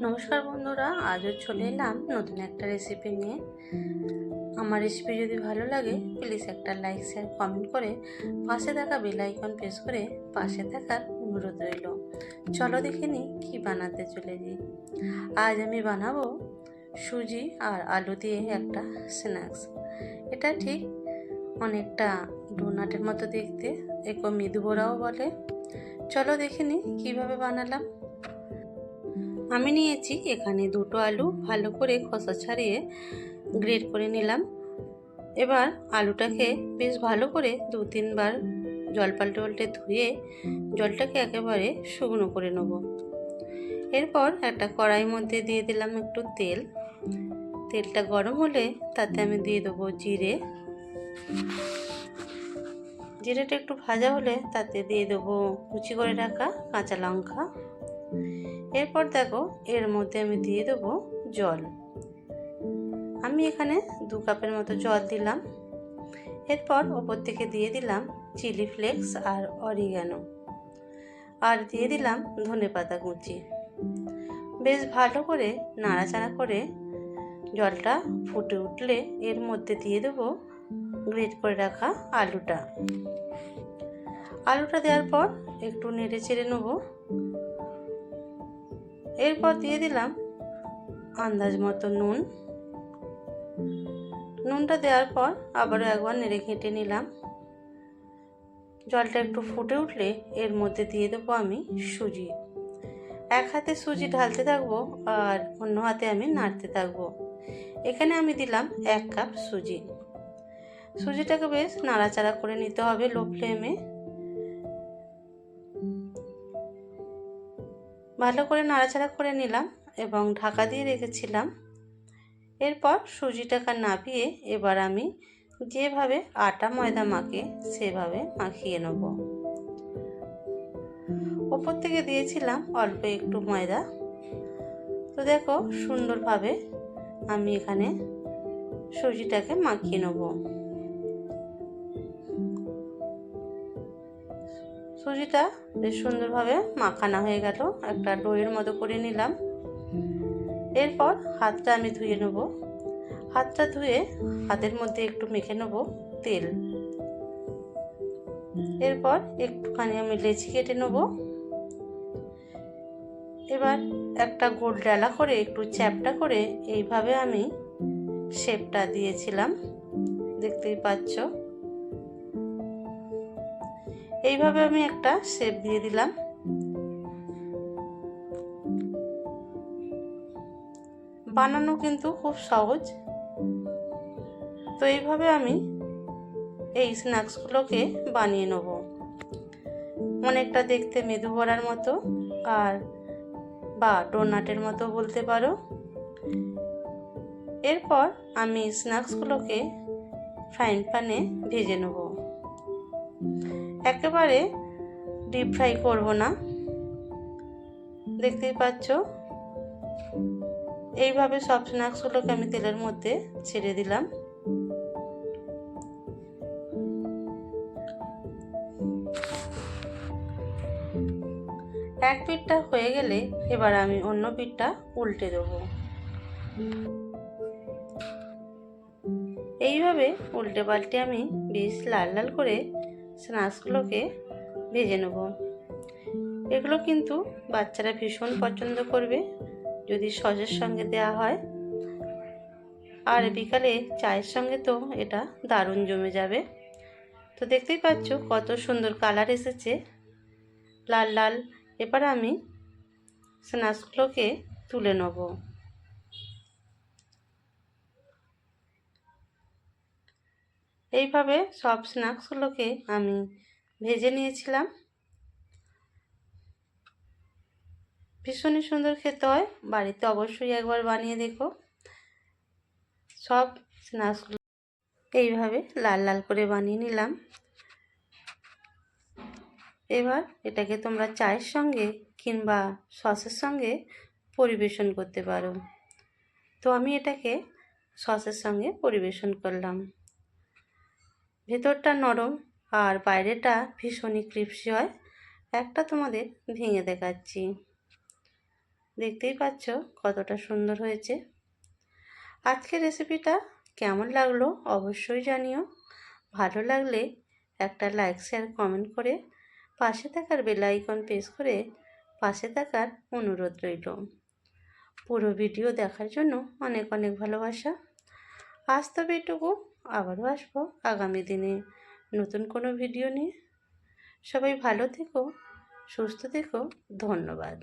নমস্কার বন্ধুরা, আজও চলে এলাম নতুন একটা রেসিপি নিয়ে। আমার রেসিপি যদি ভালো লাগে প্লিজ একটা লাইক শেয়ার কমেন্ট করে পাশে থাকা বেল আইকন প্রেস করে পাশে থাকার অনুরোধ রইল। চলো দেখে নিই কী বানাতে চলেছি। আজ আমি বানাবো সুজি আর আলু দিয়ে একটা স্ন্যাক্স। এটা ঠিক অনেকটা ডোনাটের মতো দেখতে, একে মেদু বড়াও বলে। চলো দেখে নিই কীভাবে বানালাম। আমি নিয়েছি এখানে দুটো আলু, ভালো করে খোসা ছাড়িয়ে গ্রেট করে নিলাম। এবার আলুটাকে বেশ ভালো করে 2-3 বার জল পাল্টে ধুয়ে জলটাকে একেবারে শুকনো করে নেব। এরপর একটা কড়াইয়ের মধ্যে দিয়ে দিলাম একটু তেল। তেলটা গরম হলে তাতে আমি দিয়ে দেবো জিরে। জিরেটা একটু ভাজা হলে তাতে দিয়ে দেবো কুচি করে রাখা কাঁচা লঙ্কা। এরপর দেখো এর মধ্যে আমি দিয়ে দেবো জল। আমি এখানে 2 কাপের মতো জল দিলাম। এরপর ওপর থেকে দিয়ে দিলাম চিলি ফ্লেক্স আর অরিগানো, আর দিয়ে দিলাম ধনেপাতা কুচি। বেশ ভালো করে নাড়াচাড়া করে জলটা ফুটে উঠলে এর মধ্যে দিয়ে দেবো গ্রেট করে রাখা আলুটা। আলুটা দেওয়ার পর একটু নেড়ে চেড়ে নেবো। এরপর দিয়ে দিলাম আন্দাজ মতো নুন। নুনটা দেওয়ার পর আবারও একবার নেড়ে ঘেঁটে নিলাম। জলটা একটু ফুটে উঠলে এর মধ্যে দিয়ে দেবো আমি সুজি। এক হাতে সুজি ঢালতে থাকবো আর অন্য হাতে আমি নাড়তে থাকবো। এখানে আমি দিলাম 1 কাপ সুজি। সুজিটাকে বেশ নাড়াচাড়া করে নিতে হবে লো ফ্লেমে। ভালো করে নাড়াচাড়া করে নিলাম এবং ঢাকা দিয়ে রেখেছিলাম। এরপর সুজিটাকে নামিয়ে এবার আমি যেভাবে আটা ময়দা মাখে সেভাবে মাখিয়ে নেব। ওপর থেকে দিয়েছিলাম অল্প একটু ময়দা। তো দেখো সুন্দরভাবে আমি এখানে সুজিটাকে মাখিয়ে নেব। সুজিটা বেশ সুন্দরভাবে মাখানো হয়ে গেল, একটা ডোয়ের মতো করে নিলাম। এরপর হাতটা আমি ধুয়ে নেব। হাতটা ধুয়ে হাতের মধ্যে একটু মেখে নেব তেল। এরপর একটুখানি আমি লেচি কেটে নেব। এবার একটা গোল ডালা করে একটু চ্যাপটা করে এইভাবে আমি শেপটা দিয়েছিলাম, দেখতেই পাচ্ছ। এইভাবে আমি একটা শেপ দিয়ে দিলাম। বানানো কিন্তু খুব সহজ। তো এইভাবে আমি এই স্ন্যাক্সগুলোকে বানিয়ে নেব। অনেকটা দেখতে মেদু বড়ার মতো আর বা ডোনাটের মতো বলতে পারো। এরপর আমি স্ন্যাক্সগুলোকে ফ্রাইং প্যানে ভেজে নেব। একেবারে ডিপ ফ্রাই করব না, দেখতেই পাচ্ছ। এইভাবে সব স্ন্যাক্সগুলোকে আমি তেলের মধ্যে ছেড়ে দিলাম। এক পিঠটা হয়ে গেলে এবার আমি অন্য পিঠটা উল্টে দেবো। এইভাবে উল্টে পাল্টে আমি বেশ লাল লাল করে স্ন্যাক্সগুলোকে ভেজে নেব। এগুলো কিন্তু বাচ্চারা ভীষণ পছন্দ করবে যদি সসের সঙ্গে দেওয়া হয়, আর বিকালে চায়ের সঙ্গে তো এটা দারুণ জমে যাবে। তো দেখতেই পাচ্ছ কত সুন্দর কালার এসেছে, লাল লাল। এবার আমি স্ন্যাক্সগুলোকে তুলে নেব। এইভাবে সব স্ন্যাক্সগুলোকে আমি ভেজে নিয়েছিলাম। ভীষণই সুন্দর খেতে হয়, বাড়িতে অবশ্যই একবার বানিয়ে দেখো। সব স্ন্যাক্সগুলো এইভাবে লাল লাল করে বানিয়ে নিলাম। এবার এটাকে তোমরা চায়ের সঙ্গে কিংবা সসের সঙ্গে পরিবেশন করতে পারো। তো আমি এটাকে সসের সঙ্গে পরিবেশন করলাম। ভেতরটা নরম আর বাইরেটা ভীষণই ক্রিস্পি হয়। একটা তোমাদের ভেঙে দেখাচ্ছি। দেখতেই পাচ্ছ কতটা সুন্দর হয়েছে। আজকের রেসিপিটা কেমন লাগলো অবশ্যই জানিও। ভালো লাগলে একটা লাইক শেয়ার কমেন্ট করে পাশে থাকার বেল আইকন প্রেস করে পাশে থাকার অনুরোধ রইল। পুরো ভিডিও দেখার জন্য অনেক অনেক ভালোবাসা। আজ তবে এটুকু, আবারও আসবো আগামী দিনে নতুন কোনো ভিডিও নিয়ে। সবাই ভালো থেকো, সুস্থ থেকো, ধন্যবাদ।